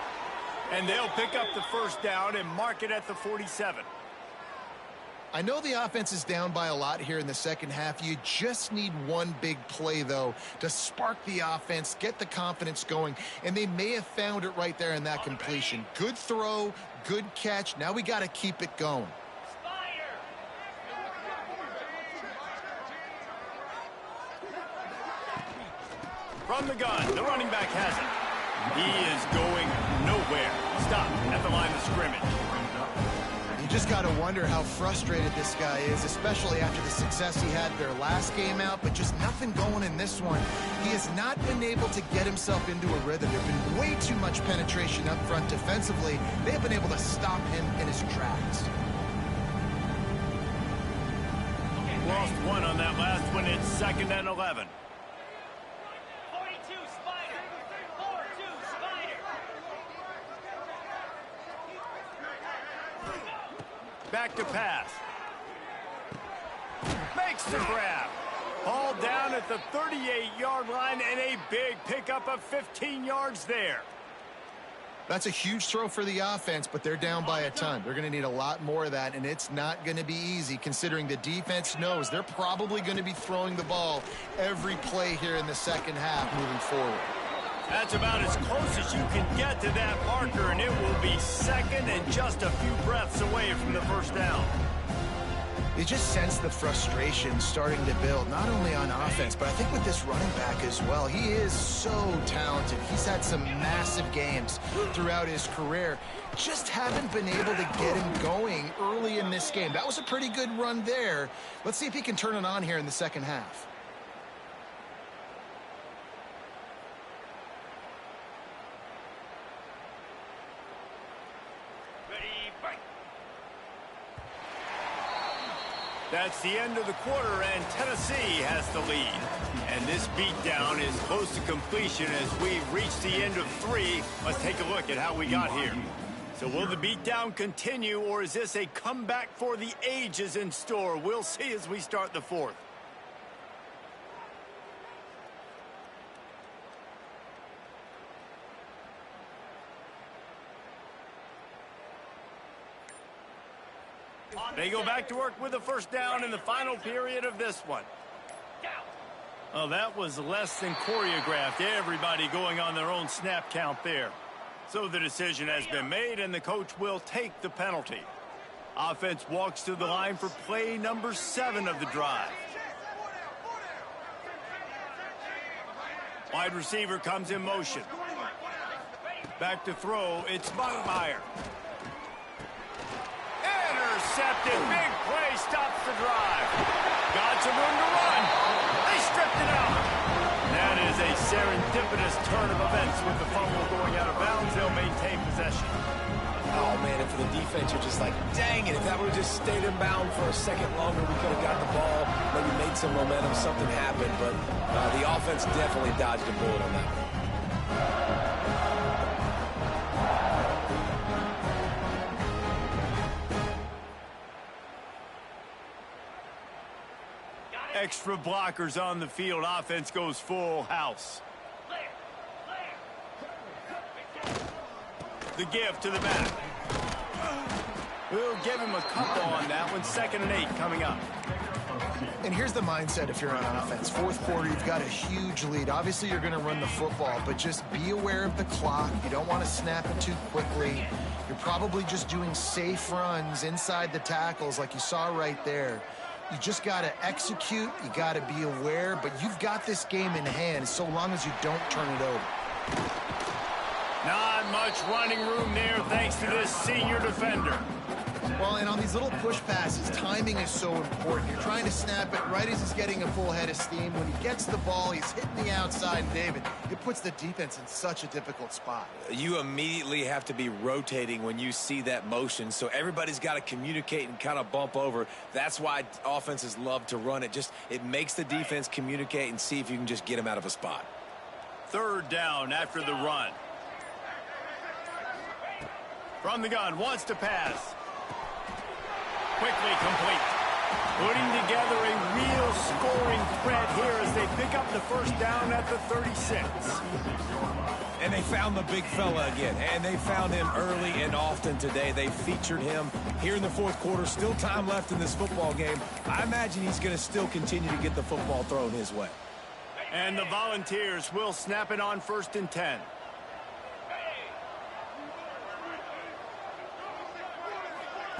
And they'll pick up the 1st down and mark it at the 47. I know the offense is down by a lot here in the second half. You just need one big play, though, to spark the offense, get the confidence going, and they may have found it right there in that completion. Good throw, good catch. Now we got to keep it going. From the gun, the running back has it. He is going nowhere. Stop at the line of scrimmage. You just got to wonder how frustrated this guy is, especially after the success he had their last game out, but just nothing going in this one. He has not been able to get himself into a rhythm. There's been way too much penetration up front defensively. They have been able to stop him in his tracks. Lost one on that last one. It's 2nd and 11. 42 Spider. 4-2 Spider. Back to pass. Makes the grab. Ball down at the 38-yard line and a big pickup of 15 yards there. That's a huge throw for the offense, but they're down by a ton. They're going to need a lot more of that, and it's not going to be easy considering the defense knows they're probably going to be throwing the ball every play here in the second half moving forward. That's about as close as you can get to that marker, and it will be 2nd and just a few breaths away from the 1st down. You just sense the frustration starting to build, not only on offense, but I think with this running back as well. He is so talented. He's had some massive games throughout his career. Just haven't been able to get him going early in this game. That was a pretty good run there. Let's see if he can turn it on here in the second half. That's the end of the quarter, and Tennessee has the lead. And this beatdown is close to completion as we reach the end of 3. Let's take a look at how we got here. So will the beatdown continue, or is this a comeback for the ages in store? We'll see as we start the 4th. They go back to work with the 1st down in the final period of this one. Oh, that was less than choreographed. Everybody going on their own snap count there. So the decision has been made, and the coach will take the penalty. Offense walks to the line for play number 7 of the drive. Wide receiver comes in motion. Back to throw, it's Montmire. Intercepted, big play, stops the drive. Got some room to run. They stripped it out. That is a serendipitous turn of events with the fumble going out of bounds. They'll maintain possession. Oh, man, and for the defense, you're just like, dang it, if that would have just stayed in bound for a second longer, we could have got the ball, maybe made some momentum, something happened, but the offense definitely dodged a bullet on that one. Extra blockers on the field. Offense goes full house. The give to the back. We'll give him a couple on that one. 2nd and 8 coming up. And here's the mindset if you're on offense. 4th quarter, you've got a huge lead. Obviously, you're going to run the football, but just be aware of the clock. You don't want to snap it too quickly. You're probably just doing safe runs inside the tackles like you saw right there. You just got to execute. You got to be aware, but you've got this game in hand so long as you don't turn it over. Not much running room there thanks to this senior defender. Well, and on these little push passes, timing is so important. You're trying to snap it right as he's getting a full head of steam. When he gets the ball, he's hitting the outside, David. It puts the defense in such a difficult spot. You immediately have to be rotating when you see that motion, so everybody's got to communicate and kind of bump over. That's why offenses love to run it. It makes the defense communicate and see if you can just get them out of a spot. 3rd down after the run. From the gun, wants to pass. Quickly complete. Putting together a real scoring threat here as they pick up the 1st down at the 36. And they found the big fella again, and they found him early and often today. They featured him here in the 4th quarter. Still time left in this football game. I imagine he's going to still continue to get the football thrown his way. And the Volunteers will snap it on 1st and 10.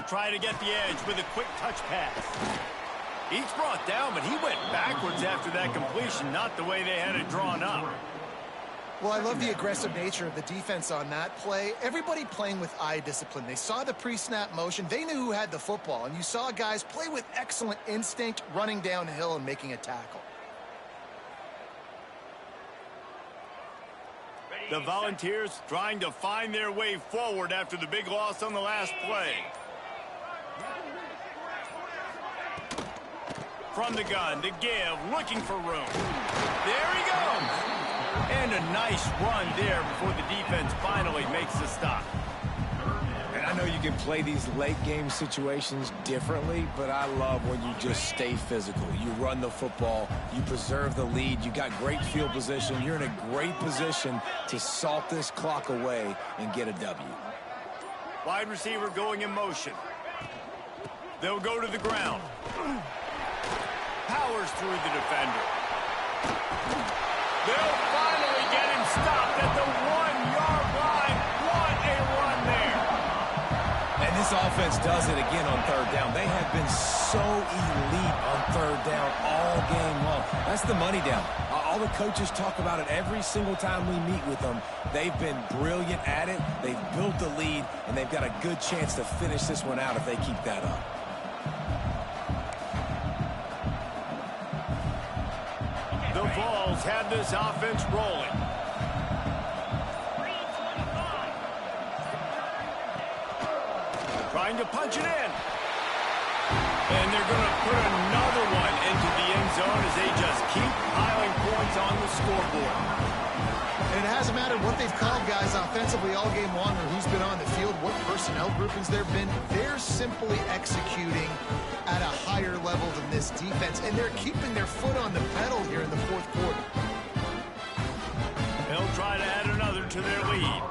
Try to get the edge with a quick touch pass. He's brought down, but he went backwards after that completion, not the way they had it drawn up. Well, I love the aggressive nature of the defense on that play. Everybody playing with eye discipline. They saw the pre-snap motion. They knew who had the football, and you saw guys play with excellent instinct, running downhill and making a tackle. The Volunteers trying to find their way forward after the big loss on the last play. From the gun to give, looking for room. There he goes. And a nice run there before the defense finally makes the stop. And I know you can play these late game situations differently, but I love when you just stay physical. You run the football, you preserve the lead, you got great field position, you're in a great position to salt this clock away and get a W. Wide receiver going in motion. They'll go to the ground. Powers through the defender. They'll finally get him stopped at the 1-yard line. What a run there. And this offense does it again on 3rd down. They have been so elite on 3rd down all game long. That's the money down. All the coaches talk about it every single time we meet with them. They've been brilliant at it. They've built the lead, and they've got a good chance to finish this one out if they keep that up. The Vols have this offense rolling. Trying to punch it in. And they're going to put another one into the end zone as they just keep piling points on the scoreboard. And it hasn't mattered what they've called guys offensively all game long or who's been on the field, what personnel groupings there have been. They're simply executing at a higher level than this defense, and they're keeping their foot on the pedal here in the 4th quarter. They'll try to add another to their lead.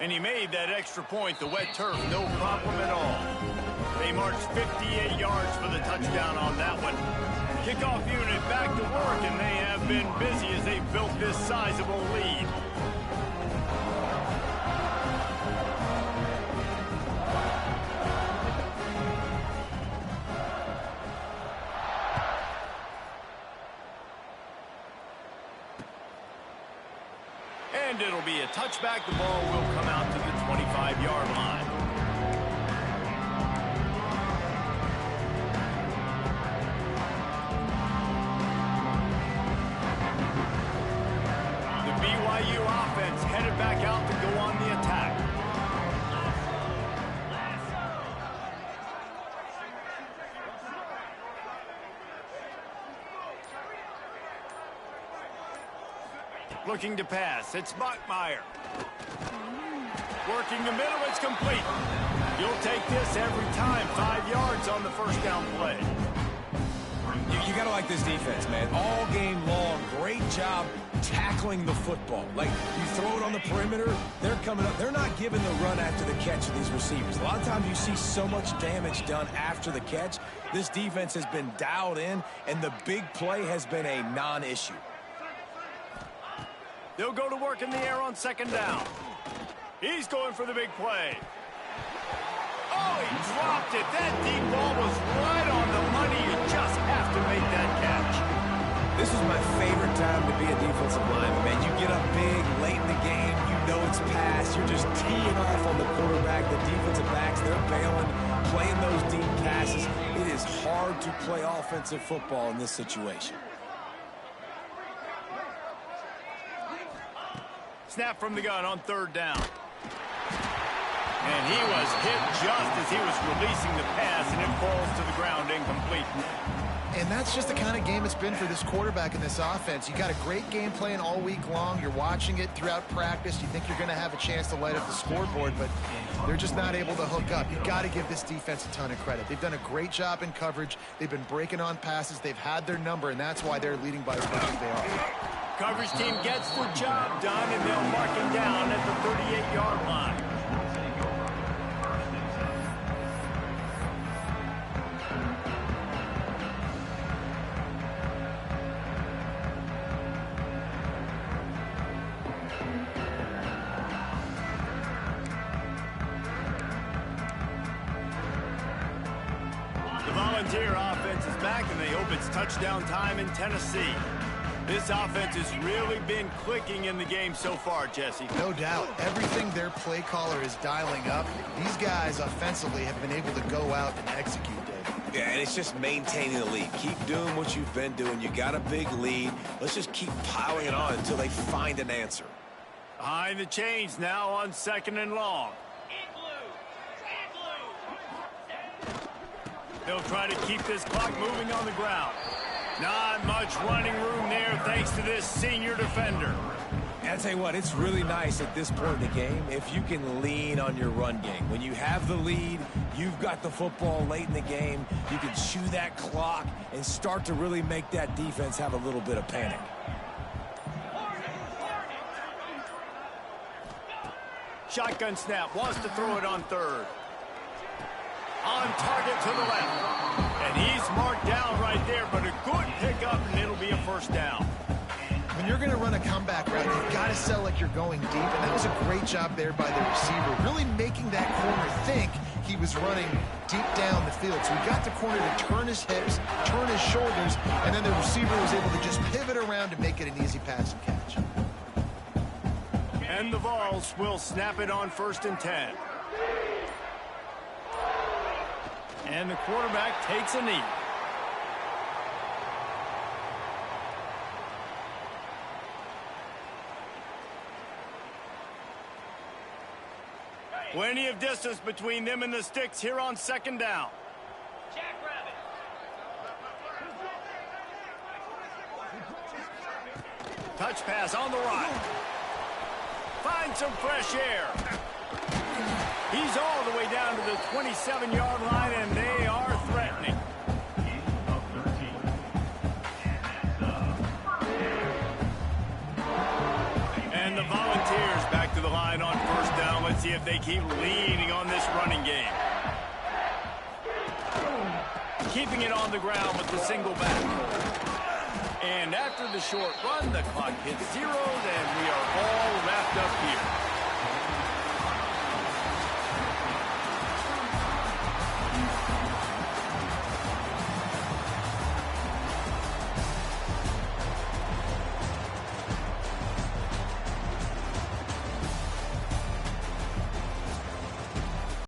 And he made that extra point, the wet turf, no problem at all. They marched 58 yards for the touchdown on that one. Kickoff unit back to work, and they have been busy as they built this sizable lead. And it'll be a touchback. The ball will come out to the 25-yard line. The BYU offense headed back out to go on the attack. Looking to pass. It's Bachmeier. Working the middle. It's complete. You'll take this every time. 5 yards on the first down play. You got to like this defense, man. All game long, great job tackling the football. Like, you throw it on the perimeter, they're coming up. They're not giving the run after the catch to these receivers. A lot of times you see so much damage done after the catch. This defense has been dialed in, and the big play has been a non-issue. They'll go to work in the air on second down. He's going for the big play. Oh, he dropped it. That deep ball was right on the money. You just have to make that catch. This is my favorite time to be a defensive lineman, man. You get up big, late in the game, you know it's past. You're just teeing off on the quarterback. The defensive backs, they're bailing, playing those deep passes. It is hard to play offensive football in this situation. Snap from the gun on third down. And he was hit just as he was releasing the pass, and it falls to the ground incomplete. And that's just the kind of game it's been for this quarterback in this offense. You got a great game plan all week long. You're watching it throughout practice. You think you're going to have a chance to light up the scoreboard, but they're just not able to hook up. You got to give this defense a ton of credit. They've done a great job in coverage. They've been breaking on passes. They've had their number, and that's why they're leading by as much as they are. Coverage team gets the job done, and they'll mark him down at the 38-yard line. The Volunteer offense is back, and they hope it's touchdown time in Tennessee. This offense has really been clicking in the game so far, Jesse. No doubt. Everything their play caller is dialing up, these guys offensively have been able to go out and execute, Dave. Yeah, and it's just maintaining the lead. Keep doing what you've been doing. You got a big lead. Let's just keep piling it on until they find an answer. Behind the chains now on second and long. They'll try to keep this clock moving on the ground. Not much running room there thanks to this senior defender. And I'll tell you what, it's really nice at this point in the game if you can lean on your run game. When you have the lead, you've got the football late in the game, you can chew that clock and start to really make that defense have a little bit of panic. Shotgun snap, wants to throw it on third. On target to the left. And he's marked down right there, but a good pickup, and it'll be a first down. When you're going to run a comeback route, you've got to sell like you're going deep, and that was a great job there by the receiver, really making that corner think he was running deep down the field. So he got the corner to turn his hips, turn his shoulders, and then the receiver was able to just pivot around and make it an easy pass and catch. And the Vols will snap it on 1st and 10. And the quarterback takes a knee. Plenty of distance between them and the sticks here on second down. Jackrabbit. Touch pass on the right. Find some fresh air. He's all the way down to the 27-yard line, and they are threatening. And the Volunteers back to the line on first down. Let's they keep leaning on this running game. Keeping it on the ground with the single back. And after the short run, the clock hits 0, and we are all wrapped up here.